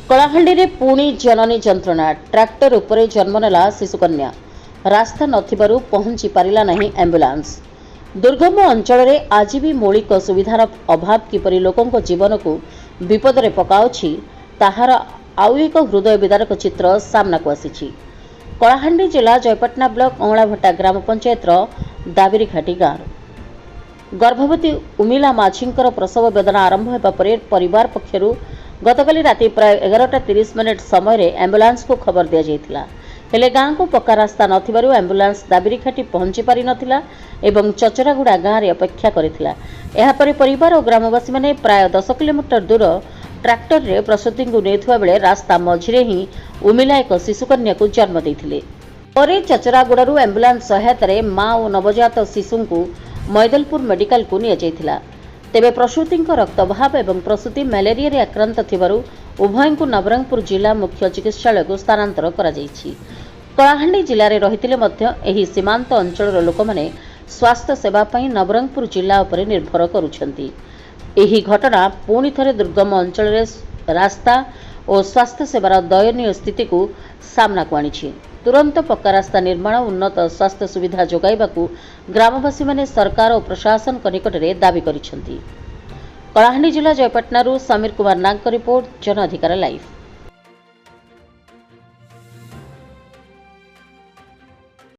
କଳାହାଣ୍ଡିରେ ପୁଣି ଜନନୀ ଯନ୍ତ୍ରଣା। ଟ୍ରାକ୍ଟର ଉପରେ ଜନ୍ମ ନେଲା ଶିଶୁକନ୍ୟା। ରାସ୍ତା ନଥିବାରୁ ପହଞ୍ଚି ପାରିଲା ନାହିଁ ଆମ୍ବୁଲାନ୍ସ। ଦୁର୍ଗମ ଅଞ୍ଚଳରେ ଆଜି ବି ମୌଳିକ ସୁବିଧାର ଅଭାବ କିପରି ଲୋକଙ୍କ ଜୀବନକୁ ବିପଦରେ ପକାଉଛି ତାହାର ଆଉ ଏକ ହୃଦୟ ବିଦାରକ ଚିତ୍ର ସାମ୍ନାକୁ ଆସିଛି। କଳାହାଣ୍ଡି ଜିଲ୍ଲା ଜୟପାଟନା ବ୍ଲକ ଅଁଳାଭଟା ଗ୍ରାମ ପଞ୍ଚାୟତର ଦାବିରିଘାଟି ଗାଁର ଗର୍ଭବତୀ ଉମିଲା ମାଝୀଙ୍କର ପ୍ରସବ ବେଦନା ଆରମ୍ଭ ହେବା ପରେ ପରିବାର ପକ୍ଷରୁ ଗତକାଲି ରାତି ପ୍ରାୟ 11:30 ସମୟରେ ଆମ୍ବୁଲାନ୍ସକୁ ଖବର ଦିଆଯାଇଥିଲା। ହେଲେ ଗାଁକୁ ପକ୍କା ରାସ୍ତା ନଥିବାରୁ ଆମ୍ବୁଲାନ୍ସ ଦାବିରିଘାଟି ପହଞ୍ଚି ପାରିନଥିଲା ଏବଂ ଚଚରାଗୁଡ଼ା ଗାଁରେ ଅପେକ୍ଷା କରିଥିଲା। ଏହାପରେ ପରିବାର ଓ ଗ୍ରାମବାସୀମାନେ ପ୍ରାୟ 10 କିଲୋମିଟର ଦୂର ଟ୍ରାକ୍ଟରରେ ପ୍ରସୂତିଙ୍କୁ ନେଉଥିବା ବେଳେ ରାସ୍ତା ମଝିରେ ହିଁ ଉମିଲା ଏକ ଶିଶୁକନ୍ୟାକୁ ଜନ୍ମ ଦେଇଥିଲେ। ପରେ ଚଚରାଗୁଡ଼ାରୁ ଆମ୍ବୁଲାନ୍ସ ସହାୟତାରେ ମା ଓ ନବଜାତ ଶିଶୁଙ୍କୁ ମୈଦଲପୁର ମେଡିକାଲକୁ ନିଆଯାଇଥିଲା। ତେବେ ପ୍ରସୂତିଙ୍କ ରକ୍ତଭାବ ଏବଂ ପ୍ରସୂତି ମ୍ୟାଲେରିଆରେ ଆକ୍ରାନ୍ତ ଥିବାରୁ ଉଭୟଙ୍କୁ ନବରଙ୍ଗପୁର ଜିଲ୍ଲା ମୁଖ୍ୟ ଚିକିତ୍ସାଳୟକୁ ସ୍ଥାନାନ୍ତର କରାଯାଇଛି। କଳାହାଣ୍ଡି ଜିଲ୍ଲାରେ ରହିଥିଲେ ମଧ୍ୟ ଏହି ସୀମାନ୍ତ ଅଞ୍ଚଳର ଲୋକମାନେ ସ୍ୱାସ୍ଥ୍ୟ ସେବା ପାଇଁ ନବରଙ୍ଗପୁର ଜିଲ୍ଲା ଉପରେ ନିର୍ଭର କରୁଛନ୍ତି। ଏହି ଘଟଣା ପୁଣି ଥରେ ଦୁର୍ଗମ ଅଞ୍ଚଳରେ ରାସ୍ତା ଓ ସ୍ୱାସ୍ଥ୍ୟ ସେବାର ଦୟନୀୟ ସ୍ଥିତିକୁ ସାମ୍ନାକୁ ଆଣିଛି। ତୁରନ୍ତ ପକ୍କା ରାସ୍ତା ନିର୍ମାଣ ଓ ଉନ୍ନତ ସ୍ୱାସ୍ଥ୍ୟ ସୁବିଧା ଯୋଗାଇବାକୁ ଗ୍ରାମବାସୀମାନେ ସରକାର ଓ ପ୍ରଶାସନଙ୍କ ନିକଟରେ ଦାବି କରିଛନ୍ତି। କଳାହାଣ୍ଡି ଜିଲ୍ଲା ଜୟପାଟନାରୁ ସମୀର କୁମାର ନାଗଙ୍କ ରିପୋର୍ଟ, ଜନ ଅଧିକାର ଲାଇଭ୍।